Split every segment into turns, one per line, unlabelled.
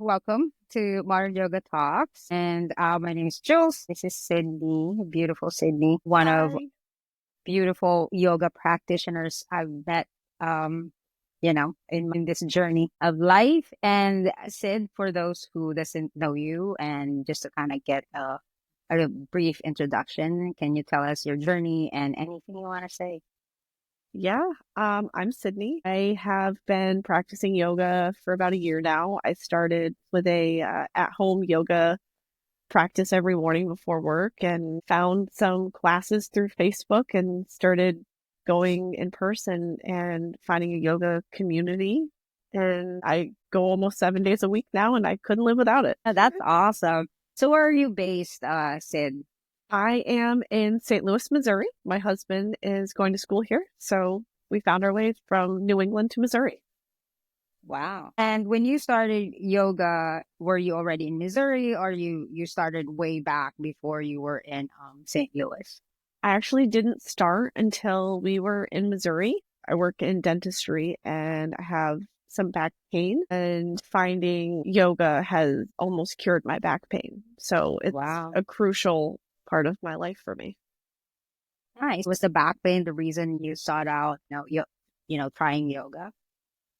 Welcome to Modern Yoga Talks. And my name is Jules. This is Sydney, beautiful Sydney, one of
Hi.
beautiful yoga practitioners I've met, in this journey of life. And Sid, for those who doesn't know you, and just to kind of get a brief introduction, can you tell us your journey and anything you want to say?
Yeah, I'm Sydney. I have been practicing yoga for about a year now. I started with a at-home yoga practice every morning before work and found some classes through Facebook and started going in person and finding a yoga community. And I go almost 7 days a week now, and I couldn't live without it.
That's awesome. So where are you based, Sid?
I am in St. Louis, Missouri. My husband is going to school here, so we found our way from New England to Missouri.
Wow. And when you started yoga, were you already in Missouri or you started way back before you were in St. Louis?
I actually didn't start until we were in Missouri. I work in dentistry and I have some back pain, and finding yoga has almost cured my back pain. So it's
Wow.
a crucial part of my life for me.
Nice. Was the back pain the reason you sought out, trying yoga?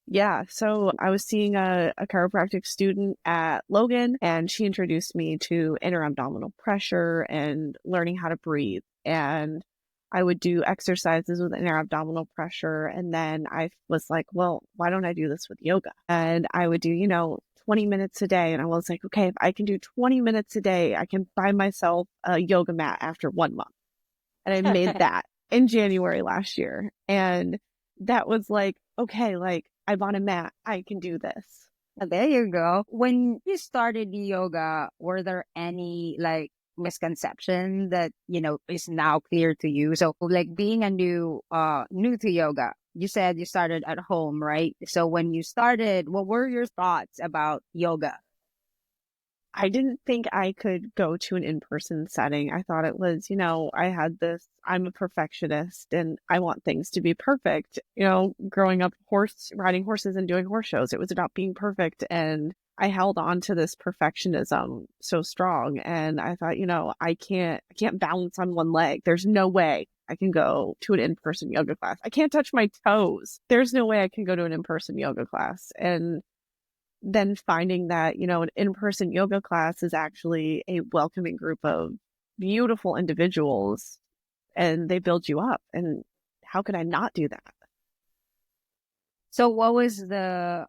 Yeah, so I was seeing a chiropractic student at Logan, and she introduced me to inner abdominal pressure and learning how to breathe. And I would do exercises with inner abdominal pressure. And then I was like, well, why don't I do this with yoga? And I would do, 20 minutes a day. And I was like, okay, if I can do 20 minutes a day, I can buy myself a yoga mat after 1 month. And I made that in January last year. And that was like, okay, like I bought a mat. I can do this.
There you go. When you started yoga, were there any like misconception that, is now clear to you? So like being a new to yoga, you said you started at home, right? So when you started, what were your thoughts about yoga?
I didn't think I could go to an in-person setting. I thought it was, I'm a perfectionist and I want things to be perfect. Growing up riding horses and doing horse shows, it was about being perfect. And I held on to this perfectionism so strong. And I thought, I can't balance on one leg. There's no way I can go to an in-person yoga class. I can't touch my toes. There's no way I can go to an in-person yoga class. And then finding that, an in-person yoga class is actually a welcoming group of beautiful individuals and they build you up. And how could I not do that?
So what was the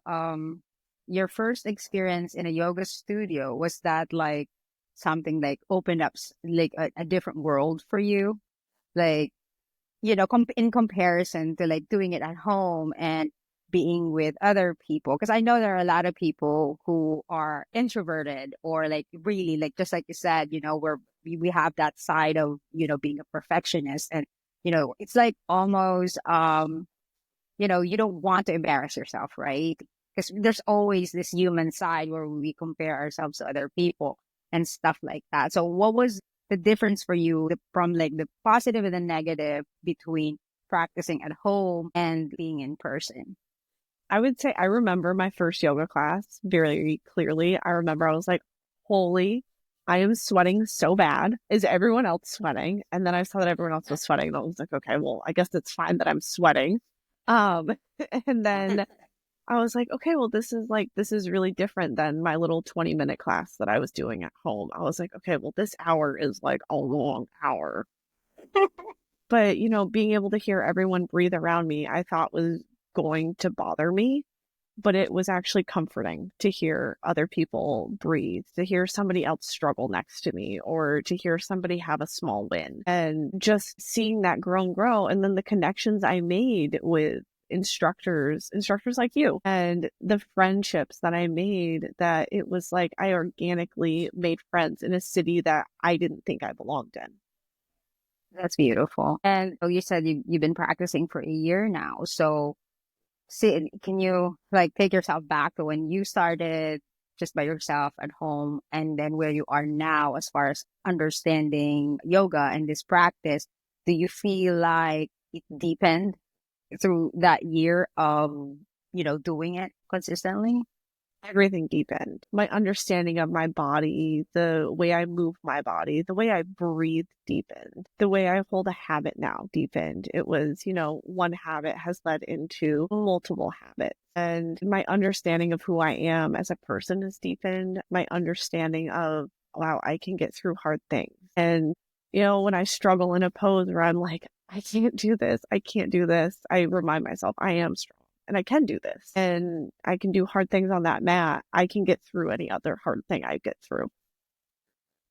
your first experience in a yoga studio? Was that like something like opened up like a different world for you? Like, in comparison to like doing it at home and being with other people. Because I know there are a lot of people who are introverted or like really like just like you said, where we have that side of, being a perfectionist and it's like almost you don't want to embarrass yourself, right? Because there's always this human side where we compare ourselves to other people and stuff like that. So what was the difference for you from like the positive and the negative between practicing at home and being in person?
I would say I remember my first yoga class very clearly. I remember I was like, holy, I am sweating so bad. Is everyone else sweating? And then I saw that everyone else was sweating. And I was like, okay, well, I guess it's fine that I'm sweating. Um, and then I was like, okay, well, this is really different than my little 20-minute class that I was doing at home. I was like, okay, well, this hour is like a long hour. But, being able to hear everyone breathe around me, I thought was going to bother me. But it was actually comforting to hear other people breathe, to hear somebody else struggle next to me, or to hear somebody have a small win. And just seeing that grow and grow. And then the connections I made with instructors like you, and the friendships that I made, that it was like I organically made friends in a city that I didn't think I belonged in.
That's beautiful. And you said you've been practicing for a year now. So can you like take yourself back to when you started just by yourself at home and then where you are now as far as understanding yoga and this practice? Do you feel like it deepened through that year of, doing it consistently?
everything deepened. My understanding of my body, the way I move my body, the way I breathe deepened, the way I hold a habit now deepened. It was, one habit has led into multiple habits. And my understanding of who I am as a person has deepened. My understanding of, wow, I can get through hard things. And, when I struggle in a pose where I'm like, I can't do this, I can't do this, I remind myself I am strong and I can do this, and I can do hard things on that mat. I can get through any other hard thing I get through.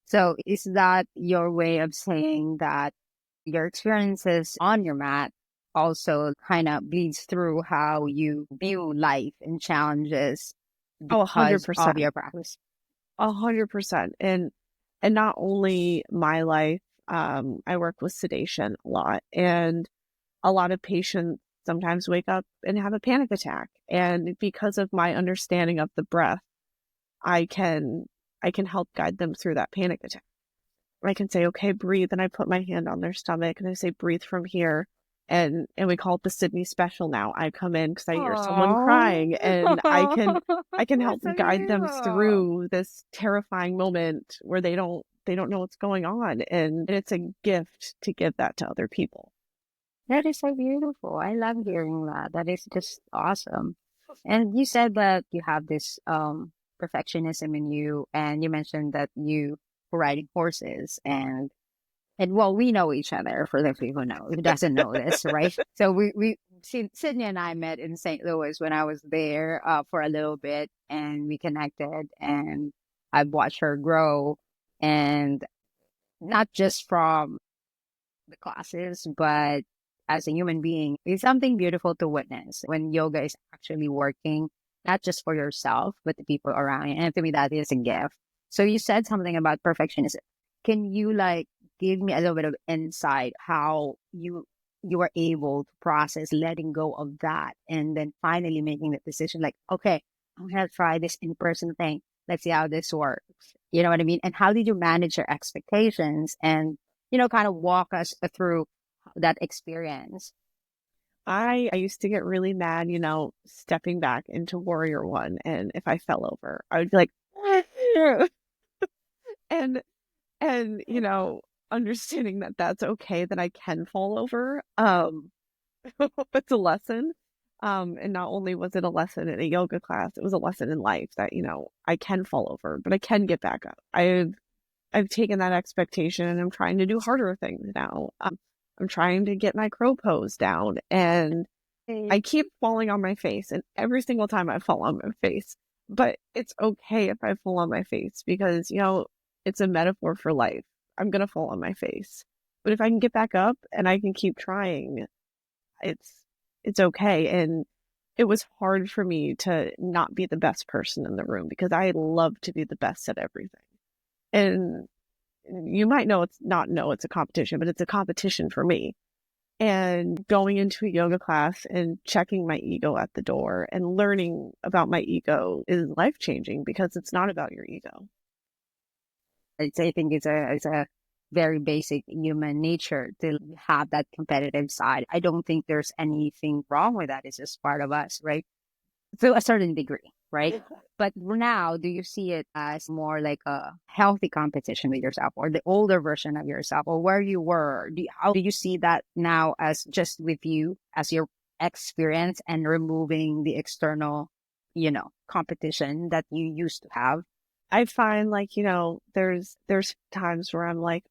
So is that your way of saying that your experiences on your mat also kind of bleeds through how you view life and challenges
Oh,
because of
100%.
your practice?
100%. And not only my life, I work with sedation a lot, and a lot of patients sometimes wake up and have a panic attack. And because of my understanding of the breath, I can help guide them through that panic attack. I can say, okay, breathe. And I put my hand on their stomach and I say, breathe from here. And we call it the Sydney special now. I come in because I hear someone crying, and I can help
That's so
guide them
beautiful.
through this terrifying moment where they don't know what's going on. And it's a gift to give that to other people.
That is so beautiful. I love hearing that. That is just awesome. And you said that you have this perfectionism in you, and you mentioned that you were riding horses, and well, we know each other for the people who doesn't know this, right? So Sydney and I met in St. Louis when I was there for a little bit, and we connected, and I've watched her grow, and not just from the classes, but as a human being, it's something beautiful to witness when yoga is actually working, not just for yourself, but the people around you. And to me, that is a gift. So you said something about perfectionism. Can you like give me a little bit of insight how you were able to process letting go of that and then finally making the decision like, okay, I'm gonna try this in-person thing. Let's see how this works. You know what I mean? And how did you manage your expectations and kind of walk us through that experience?
I used to get really mad, stepping back into Warrior One. And if I fell over, I would be like, and, understanding that that's okay, that I can fall over. It's a lesson. And not only was it a lesson in a yoga class, it was a lesson in life that, I can fall over, but I can get back up. I've taken that expectation and I'm trying to do harder things now. I'm trying to get my crow pose down, and I keep falling on my face, and every single time I fall on my face. But it's okay if I fall on my face because, it's a metaphor for life. I'm going to fall on my face. But if I can get back up and I can keep trying, it's it's okay. And it was hard for me to not be the best person in the room because I love to be the best at everything. And you might know it's a competition, but it's a competition for me. And going into a yoga class and checking my ego at the door and learning about my ego is life changing because it's not about your ego.
I think it's a very basic human nature to have that competitive side. I don't think there's anything wrong with that. It's just part of us, right? To a certain degree, right? But now, do you see it as more like a healthy competition with yourself or the older version of yourself or where you were? How do you see that now as just with you, as your experience and removing the external, competition that you used to have?
I find like, there's times where I'm like,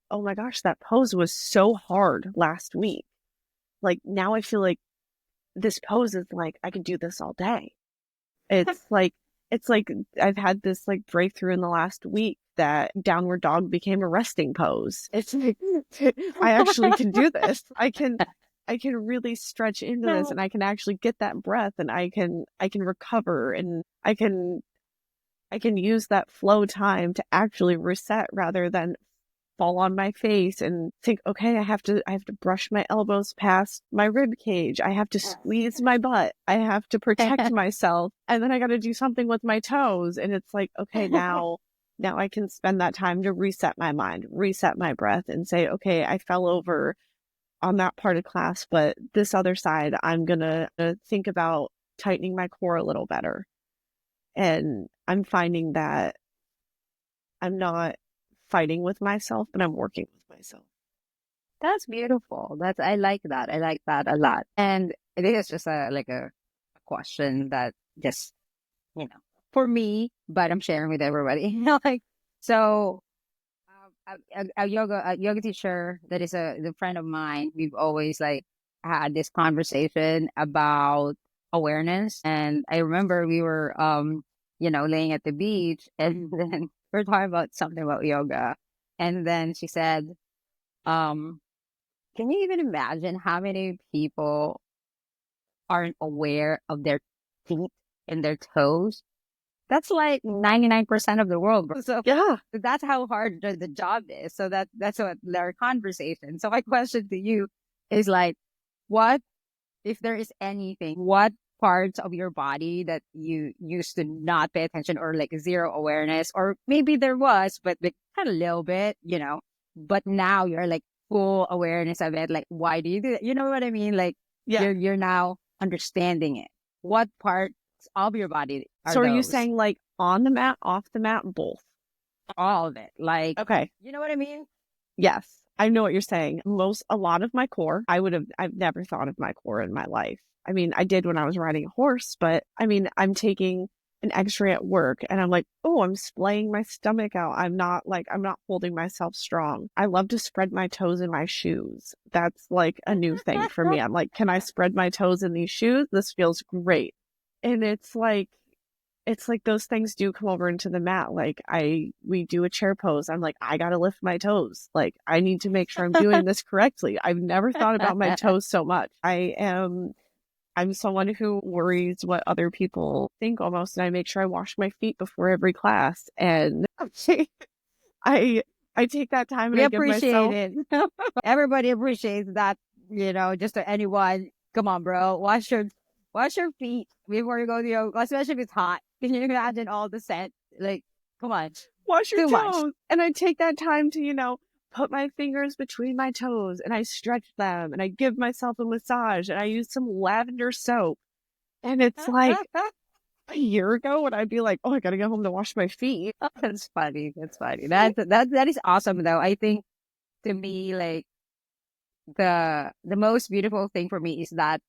oh my gosh, that pose was so hard last week. Like now I feel like this pose is like I could do this all day. It's like it's like I've had this like breakthrough in the last week that downward dog became a resting pose. It's like I actually can do this. I can really stretch into this and I can actually get that breath and I can recover and I can use that flow time to actually reset rather than fall on my face and think, okay, I have to brush my elbows past my rib cage. I have to squeeze my butt. I have to protect myself. And then I got to do something with my toes. And it's like, okay, now I can spend that time to reset my mind, reset my breath and say, okay, I fell over on that part of class, but this other side, I'm going to think about tightening my core a little better. And I'm finding that I'm not fighting with myself, but I'm working with myself.
That's beautiful. I like that. I like that a lot. And this is just a question that just, for me, but I'm sharing with everybody. Like, so a yoga teacher that is the friend of mine, we've always like had this conversation about awareness. And I remember we were laying at the beach, and then we're talking about something about yoga. And then she said, um, can you even imagine how many people aren't aware of their feet and their toes? That's like 99% of the world, bro. So
Yeah.
that's how hard the job is. So that's what their conversation. So my question to you is like, what if there is anything, what parts of your body that you used to not pay attention or like zero awareness, or maybe there was, but like kind of little bit, but now you're like full awareness of it. Like, why do you do that? You know what I mean? Like
Yeah.
you're now understanding it. What parts of your body are
So are you
those?
saying like on the mat, off the mat, both?
All of it. Like,
Okay.
you know what I mean?
Yes. I know what you're saying. A lot of my core, I've never thought of my core in my life. I mean, I did when I was riding a horse, but I mean, I'm taking an x-ray at work and I'm like, oh, I'm splaying my stomach out. I'm not holding myself strong. I love to spread my toes in my shoes. That's like a new thing for me. I'm like, can I spread my toes in these shoes? This feels great. And it's like those things do come over into the mat. Like we do a chair pose. I'm like, I gotta lift my toes. Like I need to make sure I'm doing this correctly. I've never thought about my toes so much. I'm someone who worries what other people think almost, and I make sure I wash my feet before every class. And I I take that time and
We
I give
appreciate
myself.
it. Everybody appreciates that, just to anyone. Come on, bro. Wash your feet before you go to yoga, especially if it's hot. Can you imagine all the scent? Like, come on.
Wash your
Too much.
toes. And I take that time to, put my fingers between my toes and I stretch them and I give myself a massage and I use some lavender soap. And it's like a year ago when I'd be like, oh, I gotta get home to wash my feet.
That's funny. That's funny. That is awesome though. I think, to me, like, the most beautiful thing for me is that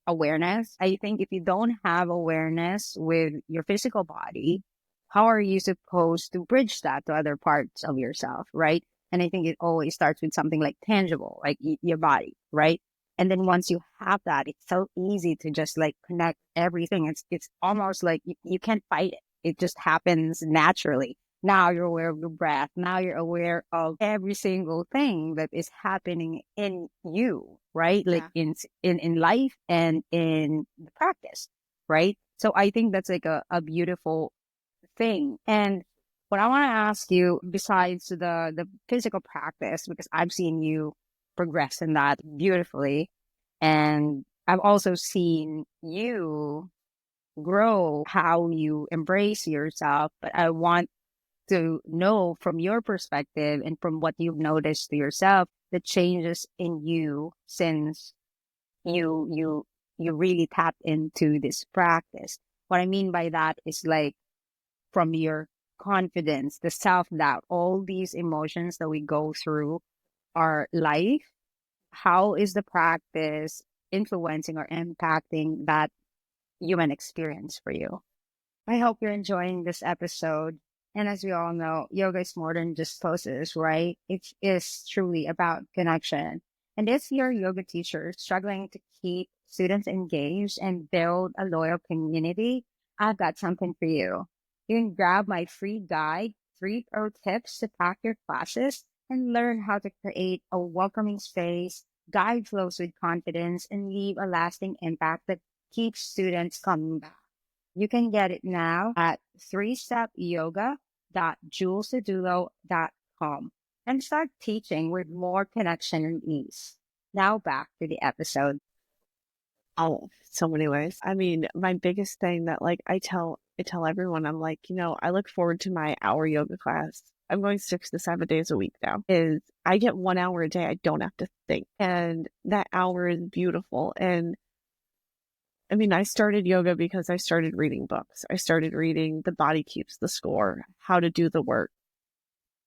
awareness. I think if you don't have awareness with your physical body, how are you supposed to bridge that to other parts of yourself, right? And I think it always starts with something like tangible, like your body, right? And then once you have that, it's so easy to just like connect everything. It's almost like you can't fight it. It just happens naturally. Now you're aware of your breath. Now you're aware of every single thing that is happening in you, right? Like
Yeah.
in life and in the practice, right? So I think that's like a beautiful thing. And what I want to ask you, besides the physical practice, because I've seen you progress in that beautifully, and I've also seen you grow how you embrace yourself. But I want to know from your perspective and from what you've noticed to yourself, the changes in you since you really tapped into this practice. What I mean by that is like from your confidence, the self-doubt, all these emotions that we go through our life, how is the practice influencing or impacting that human experience for you? I hope you're enjoying this episode. And as we all know, yoga is more than just poses, right? It is truly about connection. And if you're a yoga teacher struggling to keep students engaged and build a loyal community, I've got something for you. You can grab my free guide, 3 tips to pack your classes, and learn how to create a welcoming space, guide flows with confidence, and leave a lasting impact that keeps students coming back. You can get it now at 3stepyoga.julessedulo.com and start teaching with more connection and ease. Now back to the episode.
Oh, so many ways. I mean, my biggest thing that like I tell everyone, I'm like, I look forward to my hour yoga class. I'm going 6 to 7 days a week now. Is I get 1 hour a day. I don't have to think. And that hour is beautiful. And I mean, I started yoga because I started reading books. I started reading The Body Keeps the Score, How to Do the Work.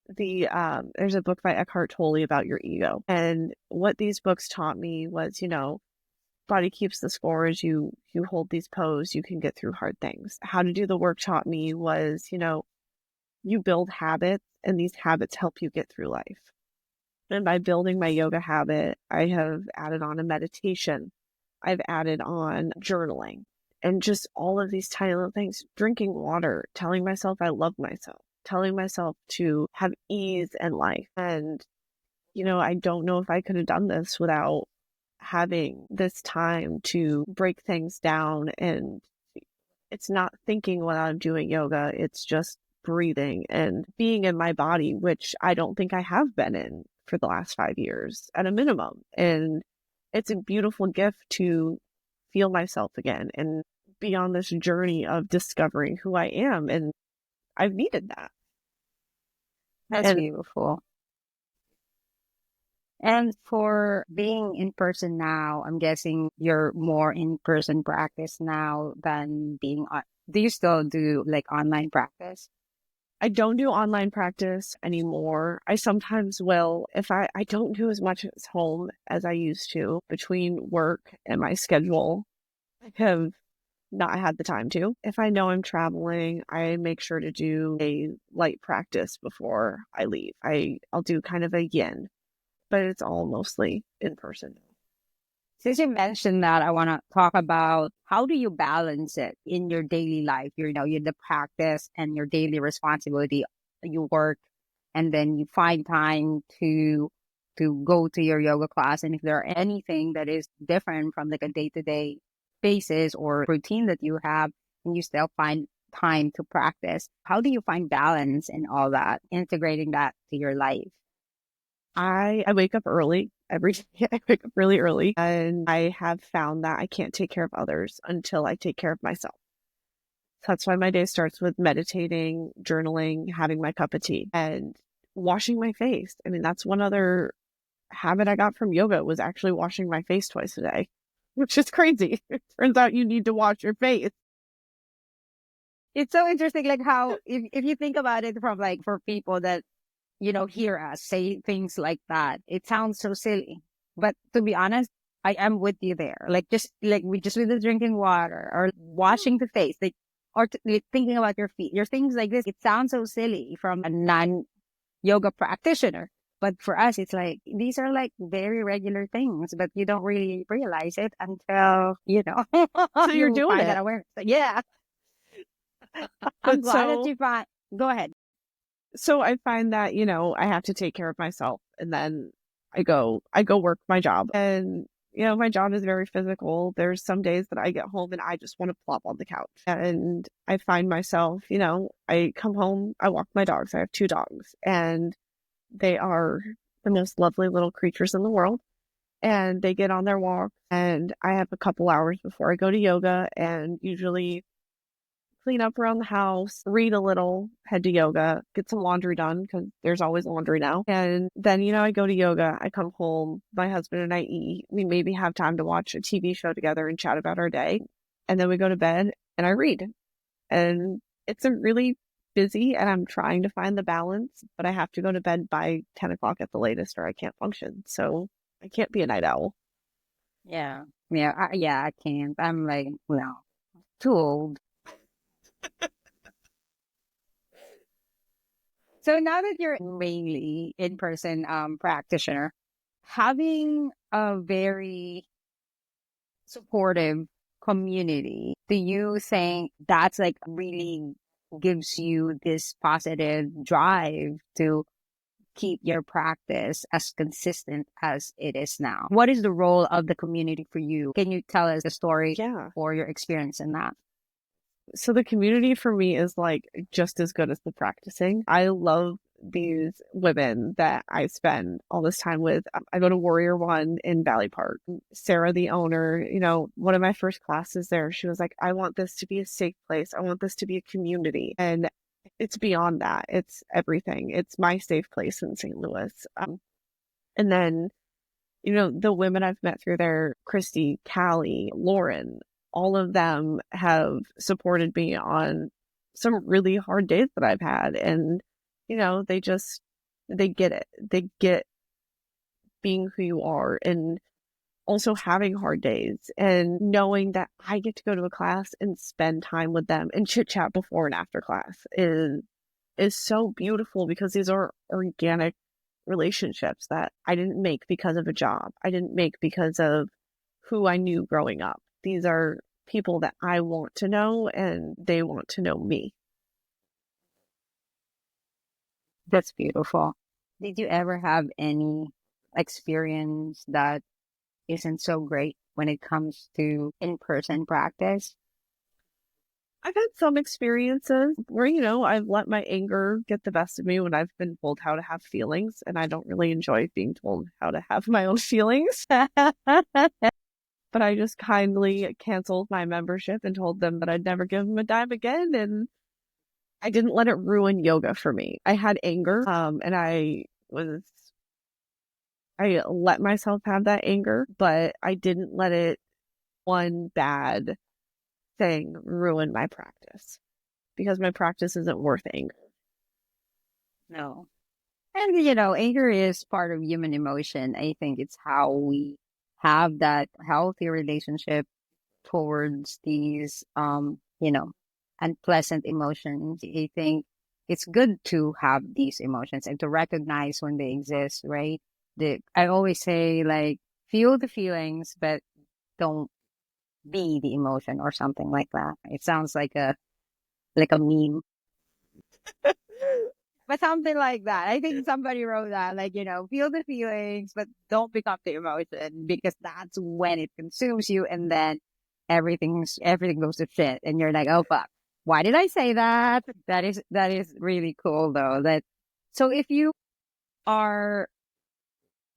There's a book by Eckhart Tolle about your ego. And what these books taught me was, body keeps the score. As you hold these pose, you can get through hard things. How to do the work taught me was, you build habits and these habits help you get through life. And by building my yoga habit, I have added on a meditation. I've added on journaling and just all of these tiny little things, drinking water, telling myself I love myself, telling myself to have ease in life. And, I don't know if I could have done this without having this time to break things down. And it's not thinking when I'm doing yoga, it's just breathing and being in my body, which I don't think I have been in for the last 5 years at a minimum. And it's a beautiful gift to feel myself again and be on this journey of discovering who I am. And I've needed that.
That's
And
beautiful. And for being in person now, I'm guessing you're more in person practice now than being on. Do you still do like online practice?
I don't do online practice anymore. I sometimes will. If I don't do as much at home as I used to between work and my schedule, I have not had the time to. If I know I'm traveling, I make sure to do a light practice before I leave. I'll do kind of a yin, but it's all mostly in person.
Since you mentioned that, I want to talk about how do you balance it in your daily life? You the practice and your daily responsibility. You work, and then you find time to go to your yoga class. And if there are anything that is different from like a day to day basis or routine that you have, and you still find time to practice, how do you find balance in all that, integrating that to your life?
I wake up early every day. I wake up really early, and I have found that I can't take care of others until I take care of myself. So that's why my day starts with meditating, journaling, having my cup of tea, and washing my face. I mean, that's one other habit I got from yoga was actually washing my face twice a day, which is crazy. It turns out you need to wash your face.
It's so interesting, like how if you think about it from like for people that hear us say things like that, it sounds so silly. But to be honest, I am with you there. Like just like just with the drinking water or washing the face, like or like, thinking about your feet, your things like this. It sounds so silly from a non-yoga practitioner. But for us, it's like these are like very regular things, but you don't really realize it until
So you're
you
doing
find that
it.
awareness. So, yeah, I'm
But
glad that
so
you find. Go ahead.
so I find that, I have to take care of myself, and then I go work my job. And my job is very physical. There's some days that I get home and I just want to plop on the couch. And I find myself, I come home, I walk my dogs. I have 2 dogs, and they are the most lovely little creatures in the world. And they get on their walk, and I have a couple hours before I go to yoga, and usually clean up around the house, read a little, head to yoga, get some laundry done because there's always laundry now. And then, I go to yoga, I come home, my husband and I eat. We maybe have time to watch a TV show together and chat about our day. And then we go to bed and I read. And it's a really busy, and I'm trying to find the balance, but I have to go to bed by 10 o'clock at the latest or I can't function. So I can't be a night owl.
Yeah, yeah, yeah. I can't. I'm like, well, too old. So now that you're mainly in-person practitioner, having a very supportive community, do you think that's like really gives you this positive drive to keep your practice as consistent as it is now? What is the role of the community for you? Can you tell us the story
Yeah.
or your experience in that?
So the community for me is like just as good as the practicing. I love these women that I spend all this time with. I go to Warrior One in Valley Park. Sarah, the owner, one of my first classes there, she was like, I want this to be a safe place. I want this to be a community. And it's beyond that. It's everything. It's my safe place in St. Louis. And then, the women I've met through there, Christy, Callie, Lauren, all of them have supported me on some really hard days that I've had. And, they get it. They get being who you are and also having hard days and knowing that I get to go to a class and spend time with them and chit chat before and after class is so beautiful because these are organic relationships that I didn't make because of a job. I didn't make because of who I knew growing up. These are people that I want to know and they want to know me.
That's beautiful. Did you ever have any experience that isn't so great when it comes to in-person practice?
I've had some experiences where, I've let my anger get the best of me when I've been told how to have feelings, and I don't really enjoy being told how to have my own feelings. But I just kindly canceled my membership and told them that I'd never give them a dime again, and I didn't let it ruin yoga for me. I had anger, and I let myself have that anger, but I didn't let it one bad thing ruin my practice because my practice isn't worth anger.
No. And, anger is part of human emotion. I think it's how we have that healthy relationship towards these, unpleasant emotions. I think it's good to have these emotions and to recognize when they exist, right? I always say, like, feel the feelings, but don't be the emotion or something like that. It sounds like a meme, but something like that. I think somebody wrote that, like, feel the feelings, but don't become the emotion because that's when it consumes you, and then everything goes to shit, and you're like, oh fuck, why did I say that? That is really cool though. So if you are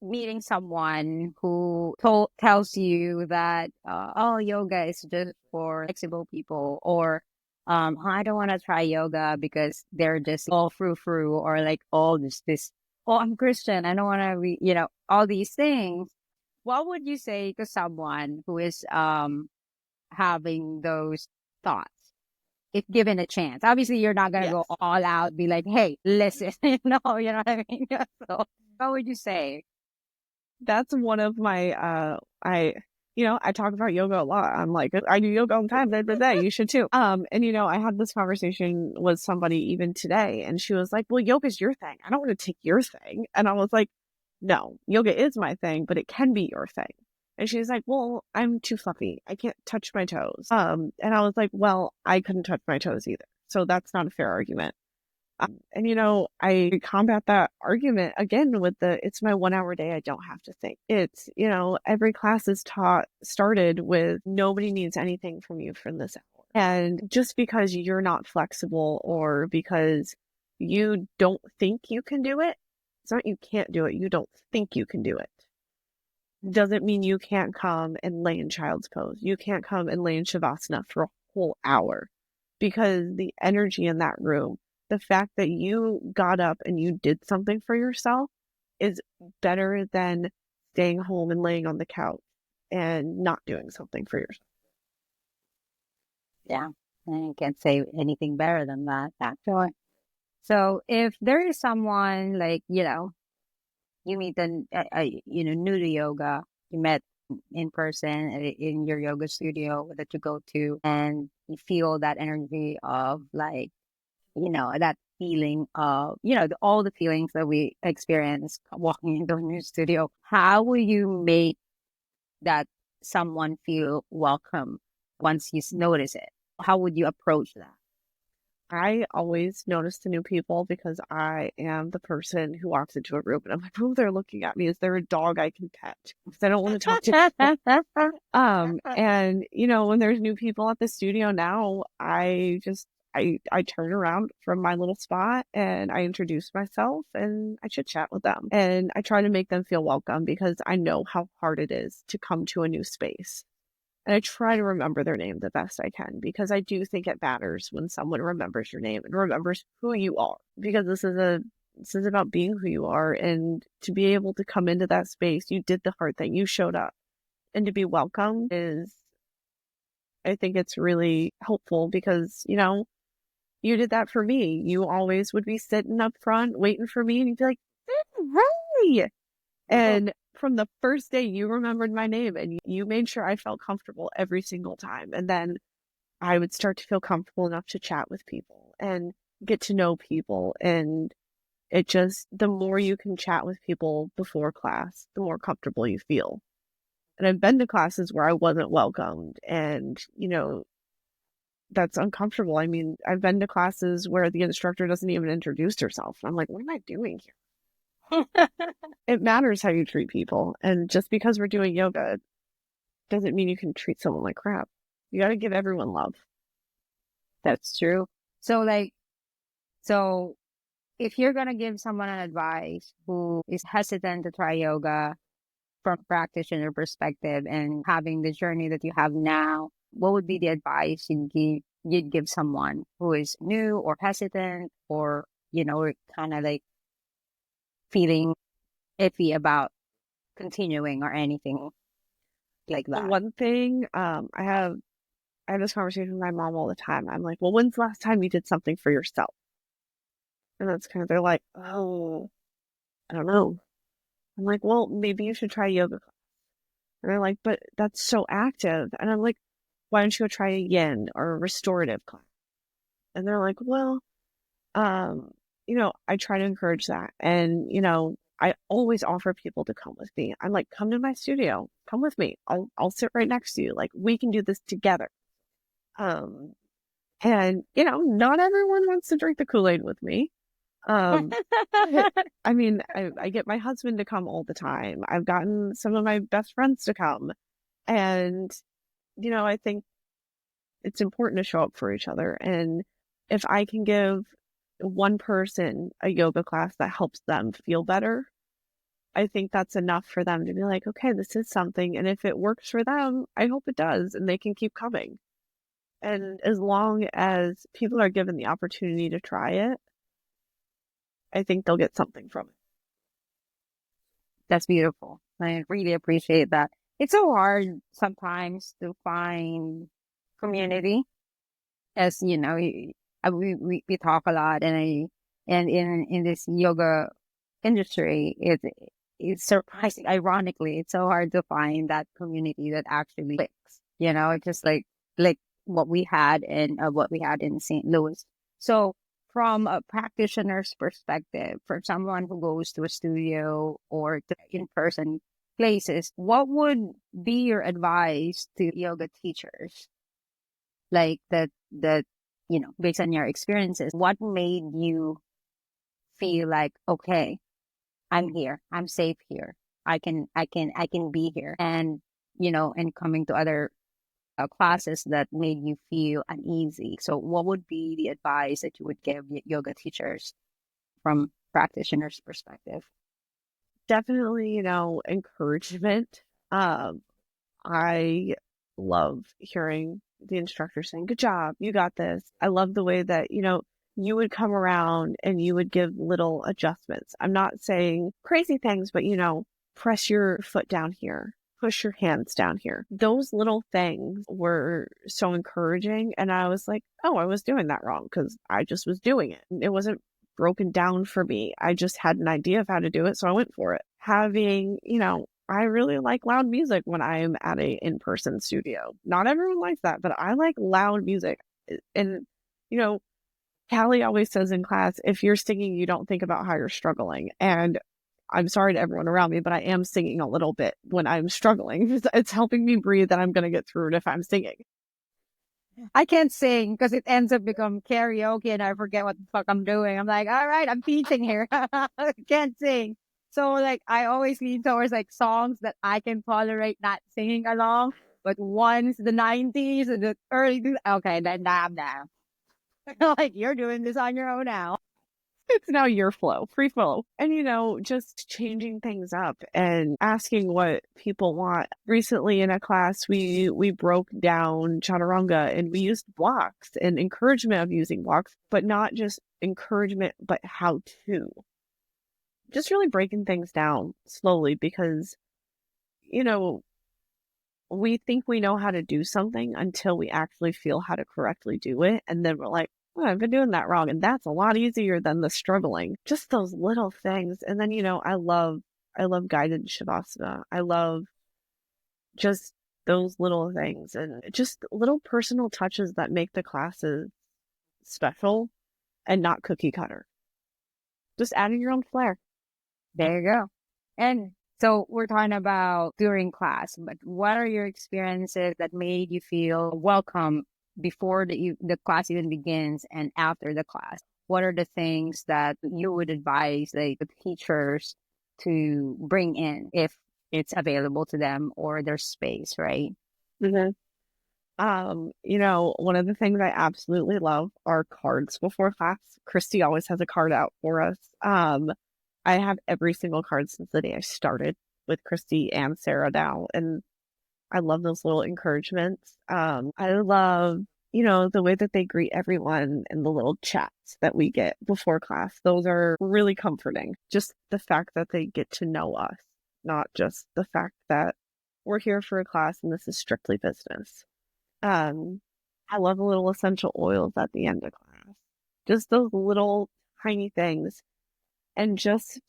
meeting someone who tells you that oh, yoga is just for flexible people, or I don't want to try yoga because they're just all frou or like all this oh, I'm Christian, I don't want to be, all these things. What would you say to someone who is having those thoughts if given a chance? Obviously you're not going to
Yes.
go all out, be like, hey, listen, you know what I mean? So what would you say?
That's one of my I talk about yoga a lot. I'm like, I do yoga all the time, you should too. And I had this conversation with somebody even today, and she was like, well, yoga's your thing. I don't want to take your thing. And I was like, no, yoga is my thing, but it can be your thing. And she's like, well, I'm too fluffy. I can't touch my toes. And I was like, well, I couldn't touch my toes either. So that's not a fair argument. And I combat that argument again with it's my 1 hour day. I don't have to think. It's, every class is started with nobody needs anything from you for this hour. And just because you're not flexible or because you don't think you can do it, it's not you can't do it. You don't think you can do it. Doesn't mean you can't come and lay in child's pose. You can't come and lay in Shavasana for a whole hour because the energy in that room, the fact that you got up and you did something for yourself is better than staying home and laying on the couch and not doing something for yourself.
Yeah, I can't say anything better than that, actually. So if there is someone like, you meet new to yoga, you met in person in your yoga studio that you go to, and you feel that energy of like, that feeling of, all the feelings that we experience walking into a new studio. How will you make that someone feel welcome once you notice it? How would you approach that?
I always notice the new people because I am the person who walks into a room and I'm like, oh, they're looking at me. Is there a dog I can pet? Because I don't want to talk to people. And when there's new people at the studio now, I turn around from my little spot and I introduce myself and I chit chat with them and I try to make them feel welcome because I know how hard it is to come to a new space. And I try to remember their name the best I can because I do think it matters when someone remembers your name and remembers who you are, because this is about being who you are, and to be able to come into that space, you did the hard thing, you showed up, and to be welcome I think it's really helpful because, you did that for me. You always would be sitting up front waiting for me and you'd be like, "Hey." And from the first day you remembered my name and you made sure I felt comfortable every single time. And then I would start to feel comfortable enough to chat with people and get to know people. And the more you can chat with people before class, the more comfortable you feel. And I've been to classes where I wasn't welcomed and, that's uncomfortable. I mean, I've been to classes where the instructor doesn't even introduce herself. I'm like, what am I doing here? It matters how you treat people. And just because we're doing yoga doesn't mean you can treat someone like crap. You got to give everyone love.
That's true. So like, so if you're going to give someone an advice who is hesitant to try yoga from practitioner perspective and having the journey that you have now, what would be the advice you'd give someone who is new or hesitant or, kind of like feeling iffy about continuing or anything like
The
that?
one thing, I have this conversation with my mom all the time. I'm like, well, when's the last time you did something for yourself? And that's kind of, they're like, oh, I don't know. I'm like, well, maybe you should try yoga. And they're like, but that's so active. And I'm like, why don't you go try a yin or a restorative class? And they're like, well, um, I try to encourage that. And, I always offer people to come with me. I'm like, come to my studio, come with me. I'll sit right next to you. Like we can do this together. Um, and not everyone wants to drink the Kool-Aid with me. Um, I mean, I get my husband to come all the time. I've gotten some of my best friends to come. And, I think it's important to show up for each other. And if I can give one person a yoga class that helps them feel better, I think that's enough for them to be like, okay, this is something. And if it works for them, I hope it does. And they can keep coming. And as long as people are given the opportunity to try it, I think they'll get something from it.
That's beautiful. I really appreciate that. It's so hard sometimes to find community, as we talk a lot, and in this yoga industry, it's surprising. Ironically, it's so hard to find that community that actually clicks. It's just like what we had in St. Louis. So from a practitioner's perspective, for someone who goes to a studio or to in-person places, what would be your advice to yoga teachers? Like that, based on your experiences, what made you feel like, okay, I'm here, I'm safe here, I can be here, and coming to other classes that made you feel uneasy. So what would be the advice that you would give yoga teachers from practitioners' perspective?
Definitely, encouragement. I love hearing the instructor saying, good job, you got this. I love the way that, you would come around and you would give little adjustments. I'm not saying crazy things, but, press your foot down here, push your hands down here. Those little things were so encouraging. And I was like, oh, I was doing that wrong because I just was doing it. It wasn't broken down for me. I just had an idea of how to do it. So I went for it. Having, I really like loud music when I'm at a in-person studio. Not everyone likes that, but I like loud music. And, you know, Callie always says in class, if you're singing, you don't think about how you're struggling. And I'm sorry to everyone around me, but I am singing a little bit when I'm struggling. It's helping me breathe and I'm going to get through it if I'm singing.
I can't sing because it ends up become karaoke and I forget what the fuck I'm doing. I'm like, all right, I'm teaching here. I can't sing. So like I always lean towards like songs that I can tolerate not singing along. But once the 90s and the early, okay, then I'm down. Like you're doing this on your own now.
It's now your flow, free flow. And, just changing things up and asking what people want. Recently in a class, we broke down chaturanga and we used blocks and encouragement of using blocks, but not just encouragement, but how to. Just really breaking things down slowly because, you know, we think we know how to do something until we actually feel how to correctly do it. And then we're like, oh, I've been doing that wrong. And that's a lot easier than the struggling. Just those little things. And then, I love guided shavasana. I love just those little things and just little personal touches that make the classes special and not cookie cutter. Just adding your own flair.
There you go. And so we're talking about during class, but what are your experiences that made you feel welcome before the class even begins and after the class? What are the things that you would advise like the teachers to bring in if it's available to them or their space, right?
Mm-hmm. One of the things I absolutely love are cards before class. Christy always has a card out for us. I have every single card since the day I started with Christy and Sarah now, and I love those little encouragements. I love, the way that they greet everyone and the little chats that we get before class. Those are really comforting. Just the fact that they get to know us, not just the fact that we're here for a class and this is strictly business. Um, I love the little essential oils at the end of class. Just those little tiny things and just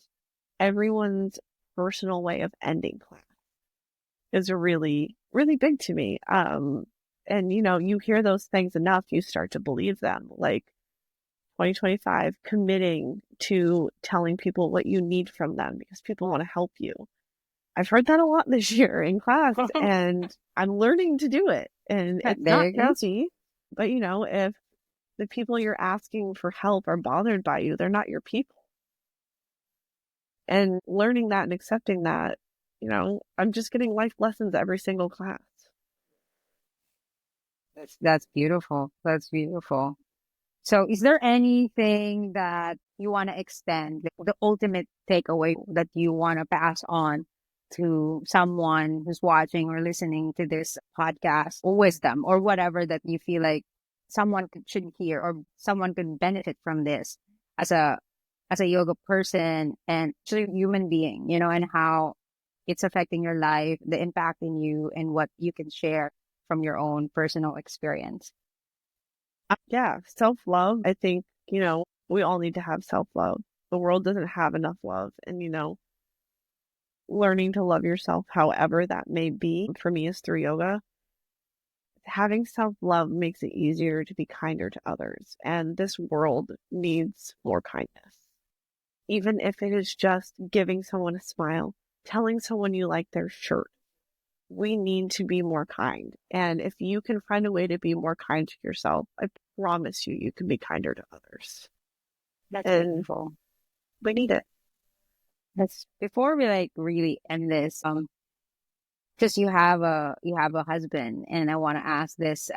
everyone's personal way of ending class is really, really big to me. And you hear those things enough, you start to believe them. Like 2025, committing to telling people what you need from them because people want to help you. I've heard that a lot this year in class, and I'm learning to do it. And it's
There
not
you go.
easy, but if the people you're asking for help are bothered by you, they're not your people. And learning that and accepting that, I'm just getting life lessons every single class.
That's beautiful. That's beautiful. So, is there anything that you want to extend, like the ultimate takeaway that you want to pass on to someone who's watching or listening to this podcast, or wisdom, or whatever that you feel like should hear, or someone could benefit from this as a yoga person and just a human being, and how it's affecting your life, the impact in you, and what you can share from your own personal experience.
Yeah, self-love. I think, we all need to have self-love. The world doesn't have enough love. And, learning to love yourself, however that may be, for me is through yoga. Having self-love makes it easier to be kinder to others. And this world needs more kindness. Even if it is just giving someone a smile, telling someone you like their shirt. We need to be more kind. And if you can find a way to be more kind to yourself, I promise you can be kinder to others.
That's
And
beautiful.
we need it.
That's before we like really end this. Just you have a husband, and I want to ask this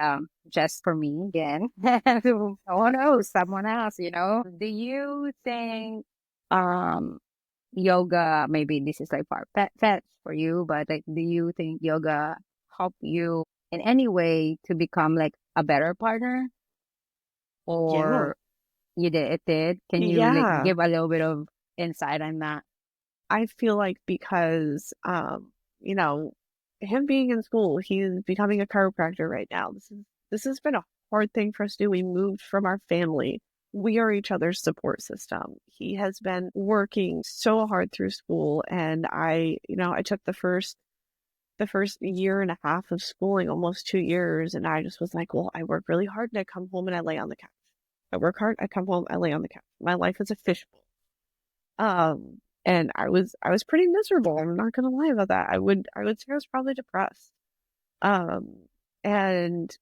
just for me again. Oh no, someone else. Do you think um yoga? Maybe this is like far fetched for you, but like, do you think yoga help you in any way to become like a better partner,
Yeah.
or you did it did? Can you like
Yeah.
give a little bit of insight on that?
I feel like because, you know, him being in school, he's becoming a chiropractor right now. This has been a hard thing for us to do. We moved from our family. We are each other's support system. He has been working so hard through school, and I took the first year and a half of schooling, almost 2 years, and I just was like, well, I work really hard and I come home and I lay on the couch. I work hard, I come home, I lay on the couch. My life is a fishbowl. And I was pretty miserable. I'm not gonna lie about that. I would say I was probably depressed. Um, and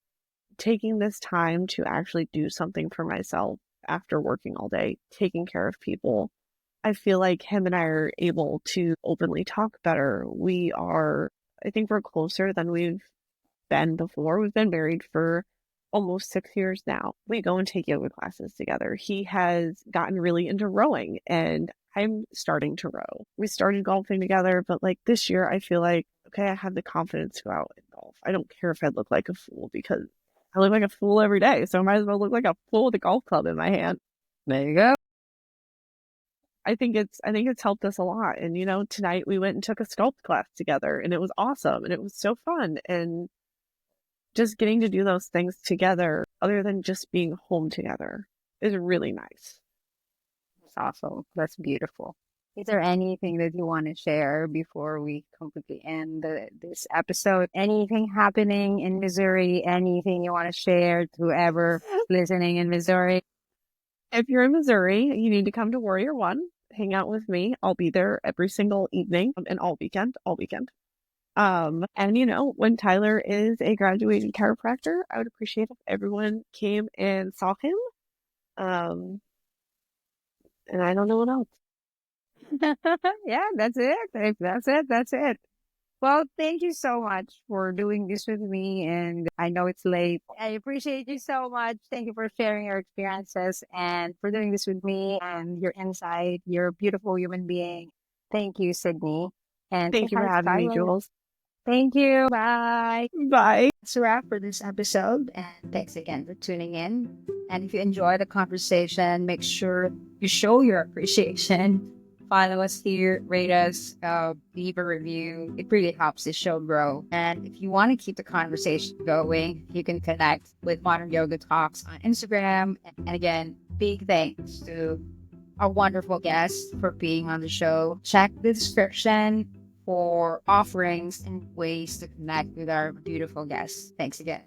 taking this time to actually do something for myself after working all day, taking care of people, I feel like him and I are able to openly talk better. I think we're closer than we've been before. We've been married for almost 6 years now. We go and take yoga classes together. He has gotten really into rowing, and I'm starting to row. We started golfing together, but like this year, I feel like, okay, I have the confidence to go out and golf. I don't care if I look like a fool because I look like a fool every day. So I might as well look like a fool with a golf club in my hand.
There you go.
I think it's helped us a lot. And tonight we went and took a sculpt class together, and it was awesome, and it was so fun. And just getting to do those things together, other than just being home together, is really nice.
That's awesome. That's beautiful. Is there anything that you want to share before we completely end this episode? Anything happening in Missouri? Anything you want to share to whoever listening in Missouri?
If you're in Missouri, you need to come to Warrior One, hang out with me. I'll be there every single evening and all weekend, all weekend. And when Tyler is a graduated chiropractor, I would appreciate if everyone came and saw him. Um, and I don't know what else.
Yeah, that's it. That's it. That's it. Well, thank you so much for doing this with me. And I know it's late. I appreciate you so much. Thank you for sharing your experiences and for doing this with me and your insight. You're a beautiful human being. Thank you, Sydney. And say
Thank you for
hi to
having me,
Tyler.
Jules.
Thank you. Bye.
Bye.
That's a wrap for this episode. And thanks again for tuning in. And if you enjoy the conversation, make sure you show your appreciation. Follow us here, rate us, leave a review. It really helps the show grow. And if you want to keep the conversation going, you can connect with Modern Yoga Talks on Instagram. And again, big thanks to our wonderful guest for being on the show. Check the description for offerings and ways to connect with our beautiful guests. Thanks again.